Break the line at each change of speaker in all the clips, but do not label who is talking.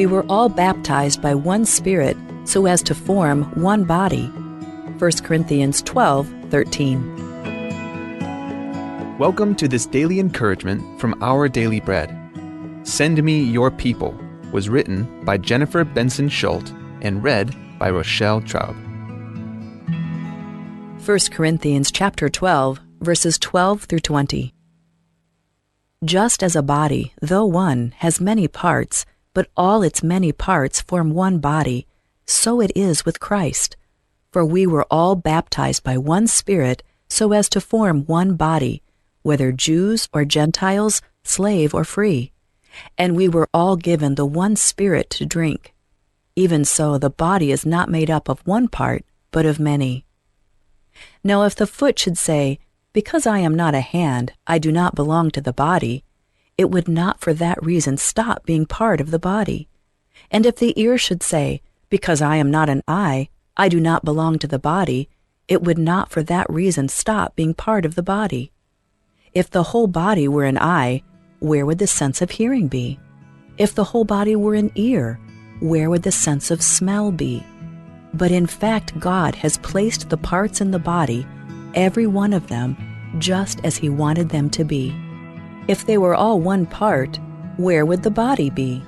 we were all baptized by one Spirit so as to form one body. 1 Corinthians 12:13.
Welcome to this daily encouragement from Our Daily Bread. Send Me Your People was written by Jennifer Benson Schultz and read by Rochelle Traub.
1 Corinthians chapter 12, verses 12 through 20. Just as a body, though one, has many parts, but all its many parts form one body, so it is with Christ. For we were all baptized by one Spirit so as to form one body, whether Jews or Gentiles, slave or free. And we were all given the one Spirit to drink. Even so, the body is not made up of one part, but of many. Now if the foot should say, "Because I am not a hand, I do not belong to the body," it would not for that reason stop being part of the body. And if the ear should say, "Because I am not an eye, I do not belong to the body," it would not for that reason stop being part of the body. If the whole body were an eye, where would the sense of hearing be? If the whole body were an ear, where would the sense of smell be? But in fact, God has placed the parts in the body, every one of them, just as He wanted them to be. If they were all one part, where would the body be?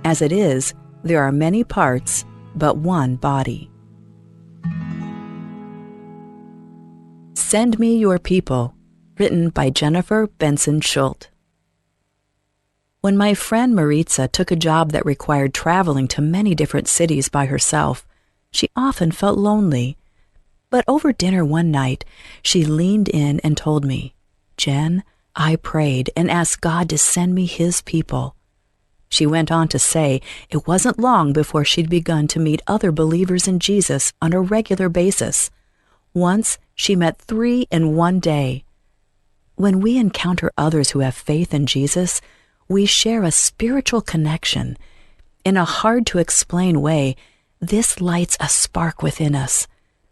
As it is, there are many parts, but one body. Send Me Your People, written by Jennifer Benson Schultz. When my friend Maritza took a job that required traveling to many different cities by herself, she often felt lonely. But over dinner one night, she leaned in and told me, "Jen, I prayed and asked God to send me His people." She went on to say it wasn't long before she'd begun to meet other believers in Jesus on a regular basis. Once, she met 3 in one day. When we encounter others who have faith in Jesus, we share a spiritual connection. In a hard-to-explain way, this lights a spark within us.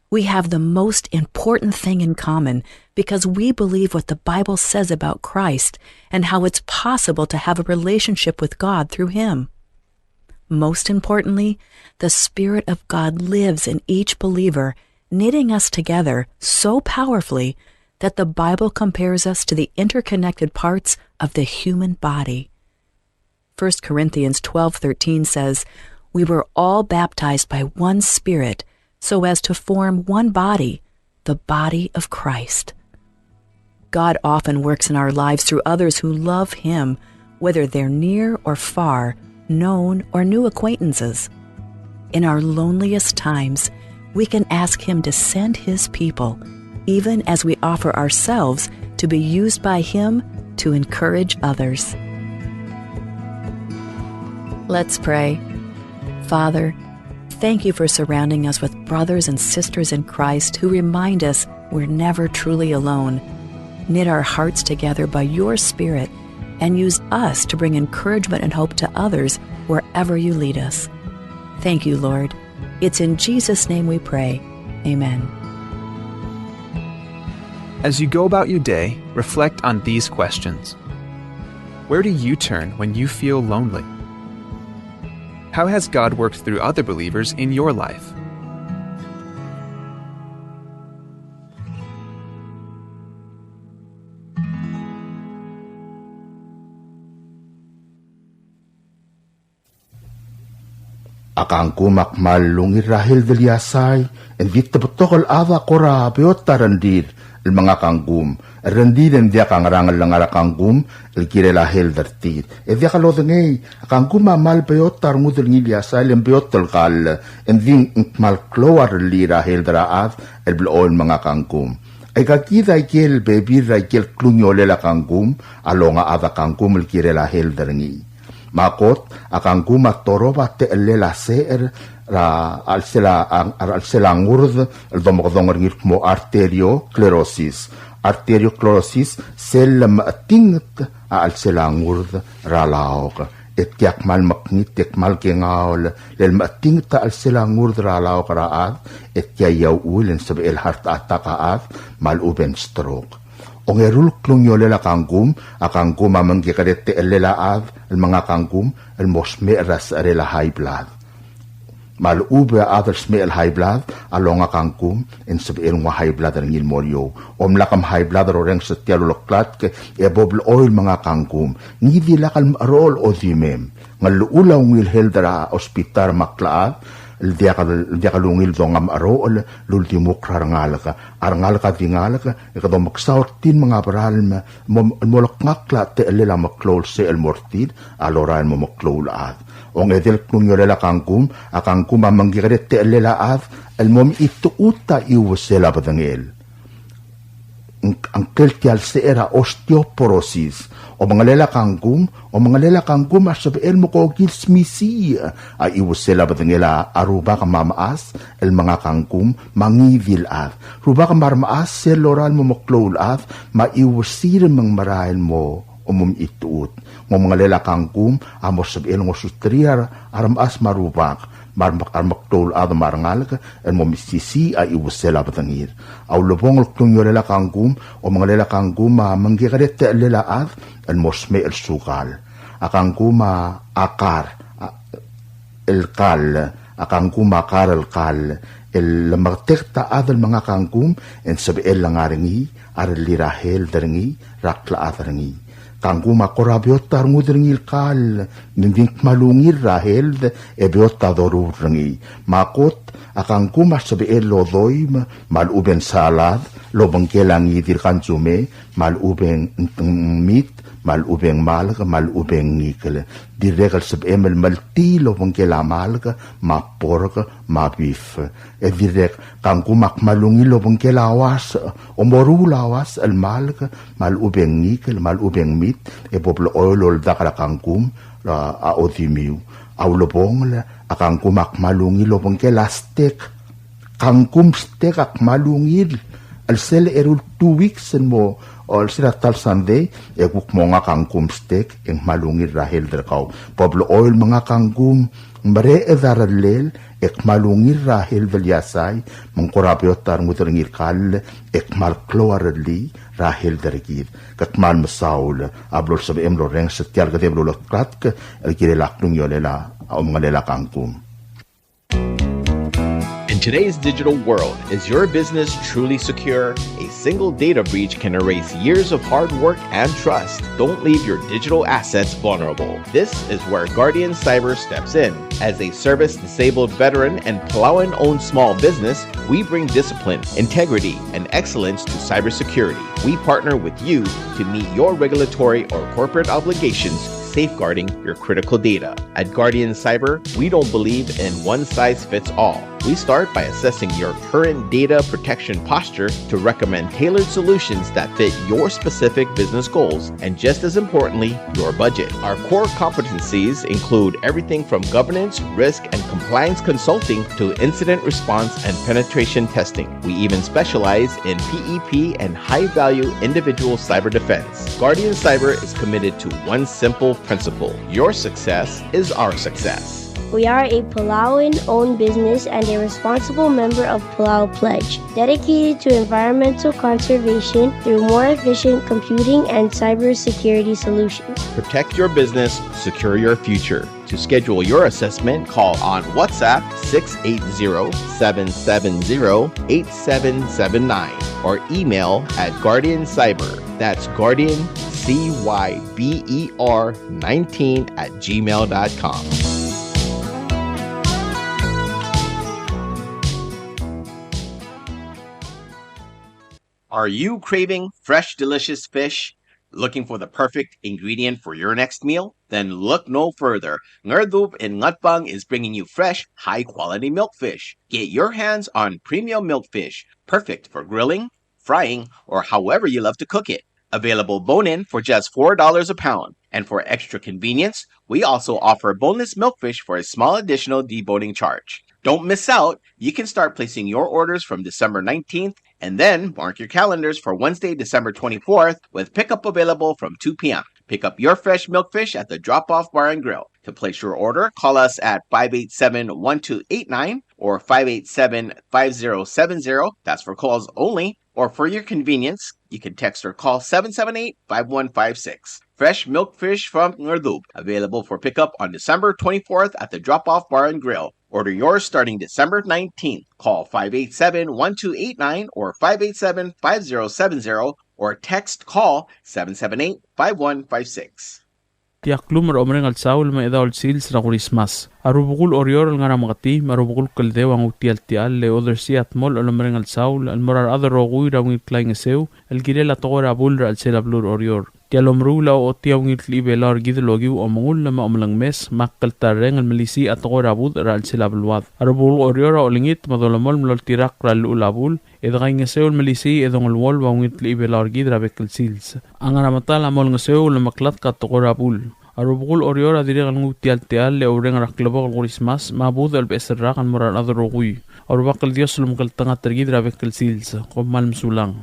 We have the most important thing in common because we believe what the Bible says about Christ and how it's possible to have a relationship with God through Him. Most importantly, the Spirit of God lives in each believer, knitting us together so powerfully that the Bible compares us to the interconnected parts of the human body. 1 Corinthians 12:13 says, "We were all baptized by one Spirit so as to form one body, the body of Christ." God often works in our lives through others who love Him, whether they're near or far, known or new acquaintances. In our loneliest times, we can ask Him to send His people, even as we offer ourselves to be used by Him to encourage others. Let's pray. Father, thank You for surrounding us with brothers and sisters in Christ who remind us we're never truly alone. Knit our hearts together by Your Spirit and use us to bring encouragement and hope to others wherever You lead us. Thank You, Lord. It's in Jesus' name we pray. Amen.
As you go about your day, reflect on these questions. Where do you turn when you feel lonely? How has God worked through other believers in your life?
Akang kumak malungi rahil del yasay, en vitta potokol ava kora beot tarandir, el mga kanggum, rendir en dia kang rangal lang ara kanggum, el kire lahil dertir. E dia kalodengay, akang kumamal beot tarngudel ngil yasay, el beot telkal, en ding mal kloar li rahil deraat, el bloon mga kanggum. Ay kakida ikel bebir ikel klunyole la kanggum, alonga ava kanggum el kire lahil derengi. Makot akang kumatoro te elela ser ra al ngurd el domodongor ngir mo arteriosclerosis sel tingt al ngurd ra laog et kyak mal maknit tek mal kengaol lel tingt al ngurd ra laog raad et kya yaw ulen sab el hart atakaat mal uben stroke. O ngerul klungyolela kanggum, akangkum amanggikarete elelaad, el mga kanggum, el mosme eras arela high blood. Malube others may high blood, along akangkum, en sabiel nga high blood ang ilmolyo. Lakam high blood oreng sa tialuloklat ke ebobl oil mga kangkum, ngidi lakal marol o dimem. Nga luulaw ngil heldara ospitar maklaad, dia kalungil dong am arol lultimo krarangalaka arangalaka dingalaka ikado magsautin mga baral molak ngakla te elela maklol se el mortid aloran mo maklolaad ong edel kunyolela kangkum akangkum amanggiret te elela ad el mom itu uta iwsela badangel ang keltial se era osteoporosis o mga lela kanggum asabiel mo ko gilsmisi ay iwasela batangela aruba ka mamaas el mga kanggum mangivil at ruba ka marmaas sel loral mo maklol at maiwasir mang marahil mo ituut mo mga lela kanggum amo sabiel mo sustriar armas marubak marmaktol at marangal ka en mo misisi ay iwasela batangir aw lubong klungyolela kanggum o mga lela kanggum manggigaret te lela at el mosme el sukal akangkuma akar el kal akangkuma akar el kal el martekta adal mga kangkum en sabi el langaringi ar lirahel daringi rakla ataringi kangkuma korabiot tarngu daringi el kal ninding malungir rahel ebiot tadorur ringi makot akangkuma sabi el lodoy maluben salad lobang kelangi dirkan sume maluben meat malubeng malga malubeng ngikele direkal sab emel maltilo pang kelamalga maporga mabif e direk kangkumak malungilo pang kelawas o morulawas al malga malubeng ngikele malubeng mit e poplo oilol dakala kangkum a odimiu aulobong la akangkumak malungilo pang kelastek kangkum stek ak malungil al sel erul 2 weeks en mo ol sila tal Sunday ekuk mga kangkum steak eng malungir rahel derkaw Pablo oil mga kangkum mbare edaralel ek malungir rahel velyasay mangkorapyo tar ngutringir kal ek malklo arali rahel dergid katmal masaul ablor sabi emlo reng setiar gade blo kratk el kirelak nung yolela o mga lela kangkum.
In today's digital world, is your business truly secure? A single data breach can erase years of hard work and trust. Don't leave your digital assets vulnerable. This is where Guardian Cyber steps in. As a service-disabled veteran and Palauan-owned small business, we bring discipline, integrity, and excellence to cybersecurity. We partner with you to meet your regulatory or corporate obligations, safeguarding your critical data. At Guardian Cyber, we don't believe in one-size-fits-all. We start by assessing your current data protection posture to recommend tailored solutions that fit your specific business goals and, just as importantly, your budget. Our core competencies include everything from governance, risk, and compliance consulting to incident response and penetration testing. We even specialize in PEP and high-value individual cyber defense. Guardian Cyber is committed to one simple principle: your success is our success.
We are a Palauan-owned business and a responsible member of Palau Pledge, dedicated to environmental conservation through more efficient computing and cybersecurity solutions.
Protect your business, secure your future. To schedule your assessment, call on WhatsApp 680-770-8779 or email at Guardian Cyber. That's Guardian, CYBER19 @gmail.com. Are you craving fresh, delicious fish? Looking for the perfect ingredient for your next meal? Then look no further. Ngerdub in Ngatbang is bringing you fresh, high-quality milkfish. Get your hands on premium milkfish, perfect for grilling, frying, or however you love to cook it. Available bone-in for just $4 a pound. And for extra convenience, we also offer boneless milkfish for a small additional deboning charge. Don't miss out. You can start placing your orders from December 19th and then mark your calendars for Wednesday, December 24th with pickup available from 2 p.m. Pick up your fresh milkfish at the drop-off bar and grill. To place your order, call us at 587-1289 or 587-5070. That's for calls only. Or for your convenience, you can text or call 778-5156. Fresh milk fish from Ngerdub, available for pickup on December 24th at the Drop-Off Bar and Grill. Order yours starting December 19th. Call 587-1289 or 587-5070 or text call 778-5156.
Tiaklum romring al saul ma edawal sils na Christmas. Arubukul orior nga ramakati, marubukul kaldew ang utial tial le other si atmol romring al saul al morar other rogui rawing klaing sew el girela tokora bulra al selablur orior. Tialomrula o tiawngit libelar gidlogiu o mangul na maomlang mes makkal tareng al malisi at tokora bud ra al selabluad. Arubukul orior o lingit madolamol mlol tirak ra ulabul edagay nga sew malisi edong alwol wangit libelar gidra bekal sils. Ang ramatal amol nga sew na maklat ka tokora bul. Arubukul orior adire kan ngutial tial le oreng raklabo kal Christmas mabud al besra kan morar adrogui. Arubakal Dios lumkal tanga tergidra bekal sils ko malmsulang.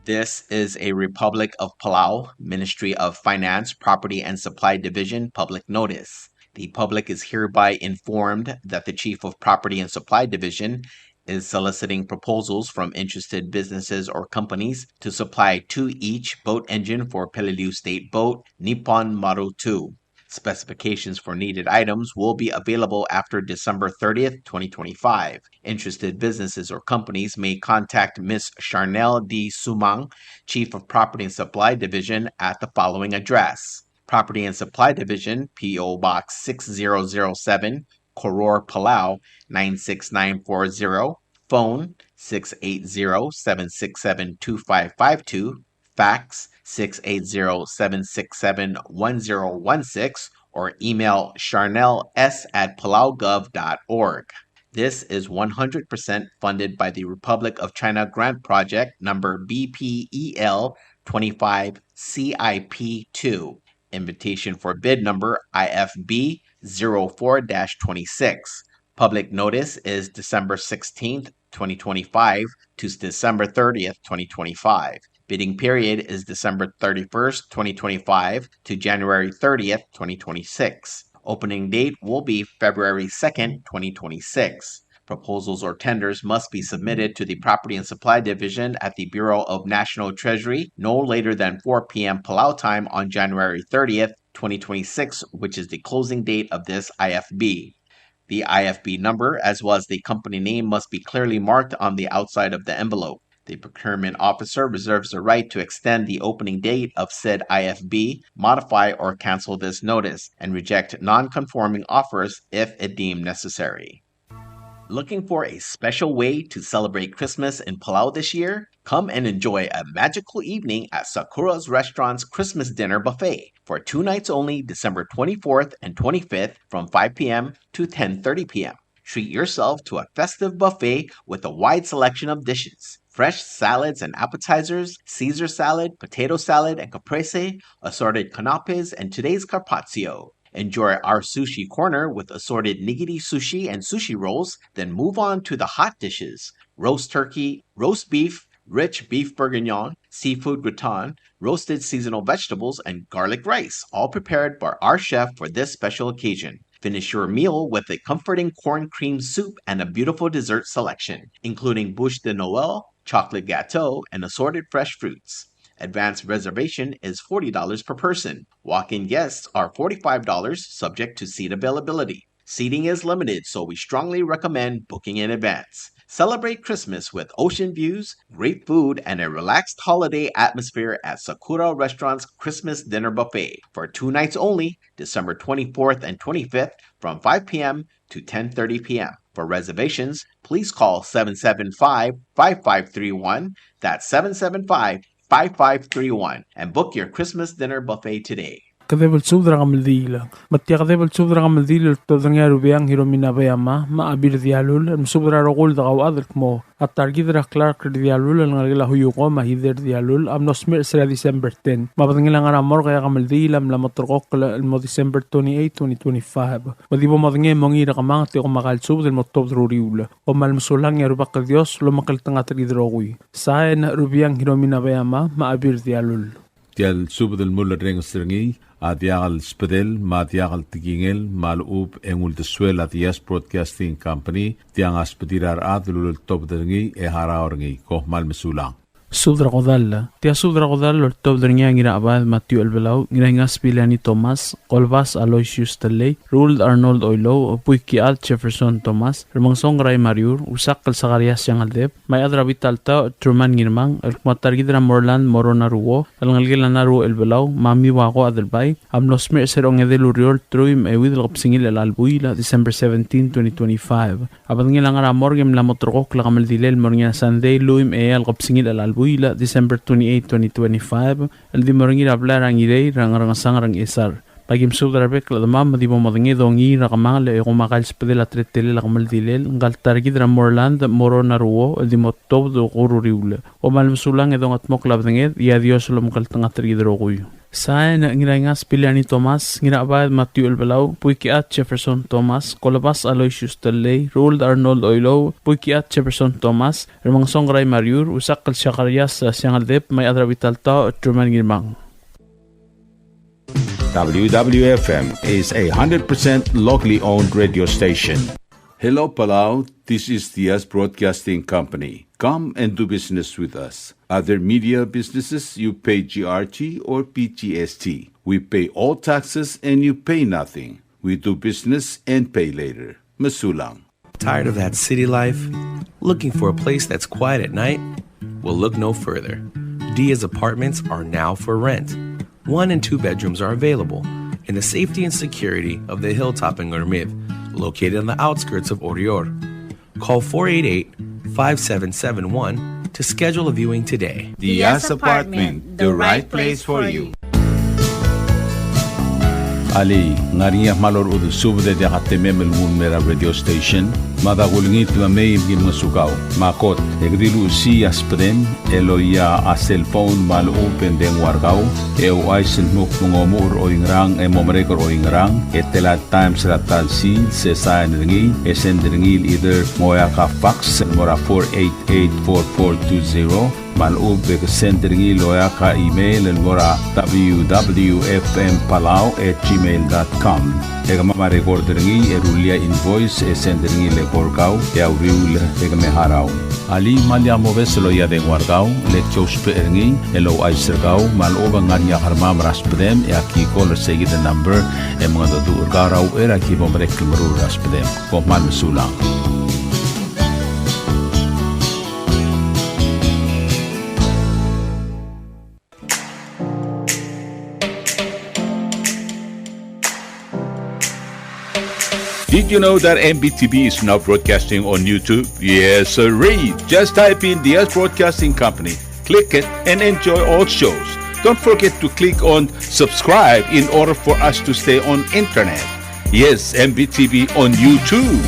This is a Republic of Palau, Ministry of Finance, Property and Supply Division public notice. The public is hereby informed that the Chief of Property and Supply Division is soliciting proposals from interested businesses or companies to supply to each boat engine for Peleliu State Boat Nippon Maru 2. Specifications for needed items will be available after December 30th, 2025. Interested businesses or companies may contact Ms. Charnel D. Sumang, Chief of Property and Supply Division, at the following address: Property and Supply Division, P.O. Box 6007, Koror, Palau 96940, phone 680-767-2552, fax 680-767-1016, or email charnels@palaugov.org. This is 100% funded by the Republic of China Grant Project number BPEL 25 CIP2. Invitation for bid number IFB 04-26. Public notice is December 16th, 2025 to December 30th, 2025. Bidding period is December 31st, 2025 to January 30th, 2026. Opening date will be February 2nd, 2026. Proposals or tenders must be submitted to the Property and Supply Division at the Bureau of National Treasury no later than 4 p.m. Palau time on January 30th, 2026, which is the closing date of this IFB. The IFB number, as well as the company name, must be clearly marked on the outside of the envelope. The procurement officer reserves the right to extend the opening date of said IFB, modify or cancel this notice, and reject non-conforming offers if it deemed necessary. Looking for a special way to celebrate Christmas in Palau this year? Come and enjoy a magical evening at Sakura's Restaurant's Christmas Dinner Buffet for 2 nights only, December 24th and 25th from 5 p.m. to 10:30 p.m. Treat yourself to a festive buffet with a wide selection of dishes. Fresh salads and appetizers, Caesar salad, potato salad and caprese, assorted canapes, and today's carpaccio. Enjoy our sushi corner with assorted nigiri sushi and sushi rolls, then move on to the hot dishes: roast turkey, roast beef, rich beef bourguignon, seafood gratin, roasted seasonal vegetables, and garlic rice, all prepared by our chef for this special occasion. Finish your meal with a comforting corn cream soup and a beautiful dessert selection, including bûche de Noël, chocolate gâteau, and assorted fresh fruits. Advanced reservation is $40 per person. Walk-in guests are $45, subject to seat availability. Seating is limited, so we strongly recommend booking in advance. Celebrate Christmas with ocean views, great food, and a relaxed holiday atmosphere at Sakura Restaurant's Christmas Dinner Buffet for 2 nights only, December 24th and 25th from 5 p.m. to 10:30 p.m. For reservations, please call 775-5531, that's 775-5531, and book your Christmas dinner buffet today.
Kadebel subdra gamaldila. Matya kadebel subdra gamaldila todanga rubiang hiromina bayama ma abir dialul am subdra rogul dagaw adrik mo. At targidra Clark dialul ang ngala huyuko mahider dialul am nosmir sa December 10. Mabadangila nga ramor kaya gamaldila am lamatrokok mo December 28, 2025. Madibo madangay mongira kamang ti kumakal subdra mo tobdruriula. O malmusulang ya rubak ka Dios lumakal tanga targidrogoy. Saen rubiang hiromina bayama ma abir dialul.
Tial subdel mulla renga strengi Adiagal Spedel, Madiagal Tigingel, Malub, Engul de Suela, Dias Broadcasting Company, Tiang Aspedirar Adlul Top Dengi, Eharaorgi, Kohmal Mesulang.
Sudra Godalla, Tia Sudra Godalla, or Top Dringa Gira Abad Matthew Elbelau, Grangas Pilani Thomas, Colvas Aloysius Tele, Ruled Arnold Oilo, Puiki Al Jefferson Thomas, Hermansong Ray Mariur, Usakal Sagarias Yang Aldep, May Adra Vitalta, Truman Girmang, El Matargidra Morland Morona Ruo, El Ngalgilanaru Elbelau, Mami Wago Adelbay, Amnosmer Serong Edeluriol, Truim Ewid Lopsingil El Albuila, December 17, 2025. Abangilang Morgem La Motorok, La Gamaldilel, Morgia Sunday, Luim El Gopsingil El Albuila. December 28, 2025, el di moringi hablar ang idey rang sang isar. Pagim sudrabek la damam di mo madangi dongi rakamang le kumakal spedela tretele la kamal dilel ngal targid ra Morland Morona Ruo el di motob do gururiule. O malmsulang edong atmok labdanged ya Dios lom kal tanga targid roguy. Saen ngirangas Pilani Thomas, ngirabad Matthew Elbelau, Puikiat Jefferson Thomas, Colabas Aloysius Tele, Ruled Arnold Oilo, Puikiat Jefferson Thomas, Hermansong Ray Mariur, Usakal Shakarias Siangaldep, May Adra Vitalta, Truman Girmang.
WWFM is a 100% locally owned radio station.
Hello, Palau. This is Dias Broadcasting Company. Come and do business with us. Other media businesses, you pay GRT or PGST. We pay all taxes and you pay nothing. We do business and pay later. Masulang.
Tired of that city life? Looking for a place that's quiet at night? Well, look no further. Diaz apartments are now for rent. 1 and 2 bedrooms are available in the safety and security of the Hilltop in Gurmid, located on the outskirts of Orior. Call 488-5771 to schedule a viewing today.
Diaz Apartment, the right place for you.
Ali, ngariya malor udu subde de hatemem el mun mera radio station. Madagulngit la may gin masukaw. Makot, egdilu si aspren, eloya a cellphone mal open den wargaw. Ay senmuk mungomur o ingrang momrekor o ingrang. Etela times ratal si se sain ringi. Esen ringil either moya ka fax mora 488-4420. Malub ke sendringi loya ka email el mora www.fmpalau@gmail.com. Ega mama recorderingi erulia invoice sendringi le korkau ya uriul ega meharau. Ali malya moves loya de wargau le chospe eringi elo aisergau maloba nganya harma raspedem ya ki call say the number e mga do urgarau era ki bomrek mru raspedem ko man sulang.
Did you know that MBTV is now broadcasting on YouTube? Yes, sirree. Just type in Diaz Broadcasting Company, click it, and enjoy all shows. Don't forget to click on subscribe in order for us to stay on internet. Yes, MBTV on YouTube.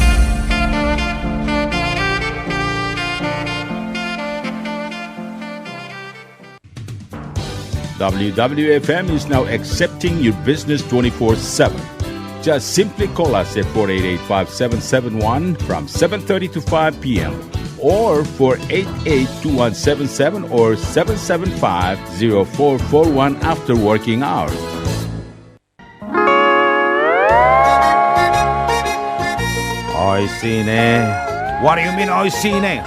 WWFM is now accepting your business 24/7. Just simply call us at 488-5771 from 7:30 to 5 p.m. or 488-2177 or 775-0441 after working hours.
Oi sine. What do you mean oi sine?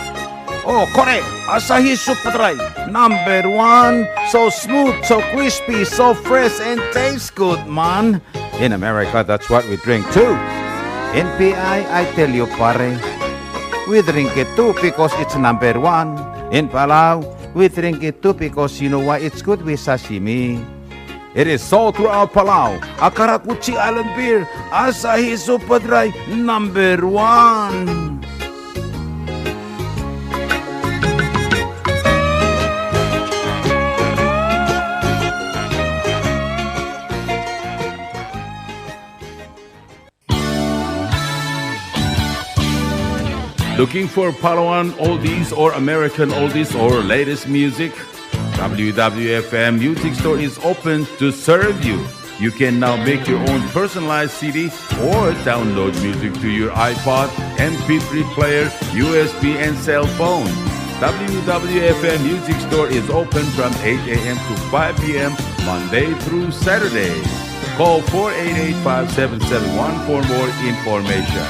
Oh, correct. Asahi Super Dry. Number 1. So smooth, so crispy, so fresh, and tastes good, man. In America, that's what we drink too. In PI, I tell you, pare, we drink it too because it's number 1. In Palau, we drink it too because you know why it's good with sashimi. It is sold throughout Palau. Akarakuchi Island beer, Asahi Super Dry, number 1.
Looking for Palauan oldies or American oldies or latest music? WWFM Music Store is open to serve you. You can now make your own personalized CD or download music to your iPod, MP3 player, USB, and cell phone. WWFM Music Store is open from 8 a.m. to 5 p.m. Monday through Saturday. Call 488-5771 for more information.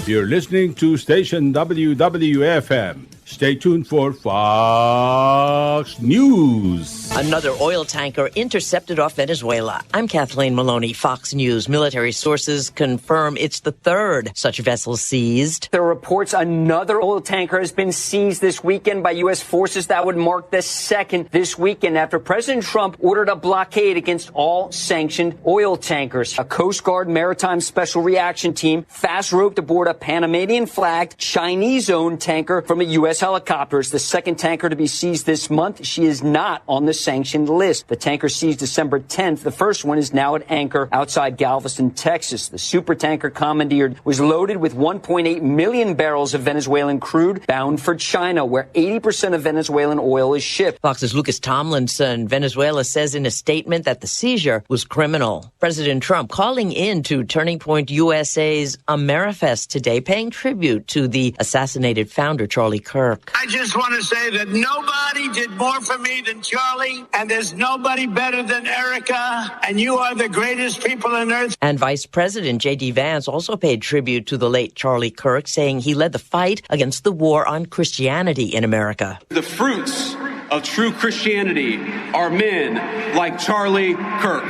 You're listening to station WWFM. Stay tuned for Fox News.
Another oil tanker intercepted off Venezuela. I'm Kathleen Maloney, Fox News. Military sources confirm it's the third such vessel seized.
There are reports another oil tanker has been seized this weekend by U.S. forces. That would mark the second this weekend after President Trump ordered a blockade against all sanctioned oil tankers. A Coast Guard Maritime Special Reaction Team fast-roped aboard a Panamanian-flagged, Chinese-owned tanker from a U.S. helicopter. It's the second tanker to be seized this month. She is not on the sanctioned list. The tanker seized December 10th. The first one is now at anchor outside Galveston, Texas. The supertanker commandeered was loaded with 1.8 million barrels of Venezuelan crude bound for China, where 80% of Venezuelan oil is shipped.
Fox's Lucas Tomlinson. Venezuela says in a statement that the seizure was criminal. President Trump calling in to Turning Point USA's Amerifest today, paying tribute to the assassinated founder, Charlie Kirk.
I just want to say that nobody did more for me than Charlie, and there's nobody better than Erica, and you are the greatest people on earth.
And Vice President J.D. Vance also paid tribute to the late Charlie Kirk, saying he led the fight against the war on Christianity in America.
The fruits of true Christianity are men like Charlie Kirk.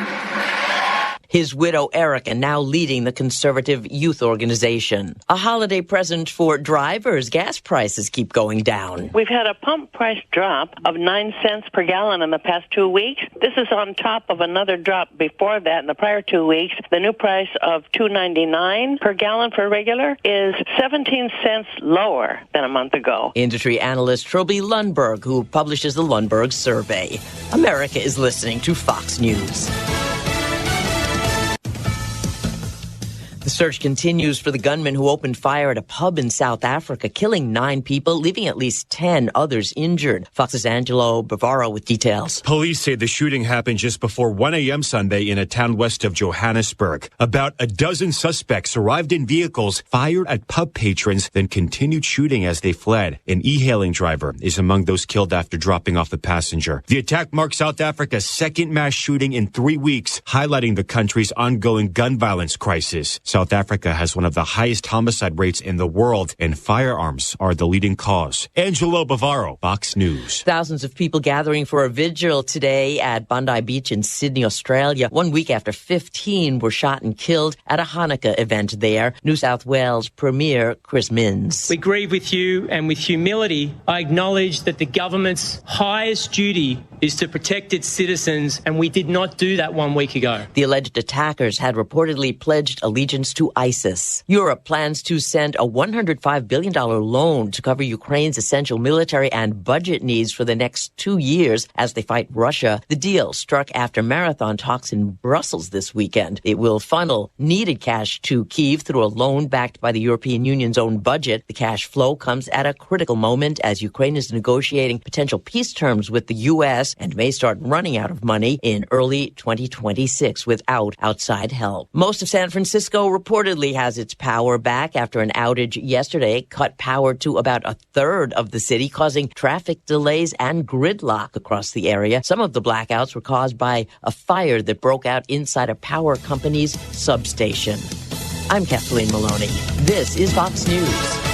His widow, Erica, now leading the conservative youth organization. A holiday present for drivers. Gas prices keep going down.
We've had a pump price drop of 9 cents per gallon in the past 2 weeks. This is on top of another drop before that in the prior 2 weeks. The new price of $2.99 per gallon for regular is 17 cents lower than a month ago.
Industry analyst Trilby Lundberg, who publishes the Lundberg Survey. America is listening to Fox News. The search continues for the gunman who opened fire at a pub in South Africa, killing 9 people, leaving at least 10 others injured. Fox's Angelo Bavaro with details.
Police say the shooting happened just before 1 a.m. Sunday in a town west of Johannesburg. About a dozen suspects arrived in vehicles, fired at pub patrons, then continued shooting as they fled. An e-hailing driver is among those killed after dropping off the passenger. The attack marks South Africa's second mass shooting in 3 weeks, highlighting the country's ongoing gun violence crisis. South Africa has one of the highest homicide rates in the world, and firearms are the leading cause. Angelo Bavaro, Fox News.
Thousands of people gathering for a vigil today at Bondi Beach in Sydney, Australia, 1 week after 15 were shot and killed at a Hanukkah event there. New South Wales Premier Chris Minns.
We grieve with you, and with humility, I acknowledge that the government's highest duty is to protect its citizens, and we did not do that 1 week ago.
The alleged attackers had reportedly pledged allegiance to ISIS. Europe plans to send a $105 billion loan to cover Ukraine's essential military and budget needs for the next 2 years as they fight Russia. The deal struck after marathon talks in Brussels this weekend. It will funnel needed cash to Kyiv through a loan backed by the European Union's own budget. The cash flow comes at a critical moment as Ukraine is negotiating potential peace terms with the U.S. and may start running out of money in early 2026 without outside help. Most of San Francisco reportedly has its power back after an outage yesterday cut power to about a third of the city, causing traffic delays and gridlock across the area. Some of the blackouts were caused by a fire that broke out inside a power company's substation. I'm Kathleen Maloney. This is Fox News.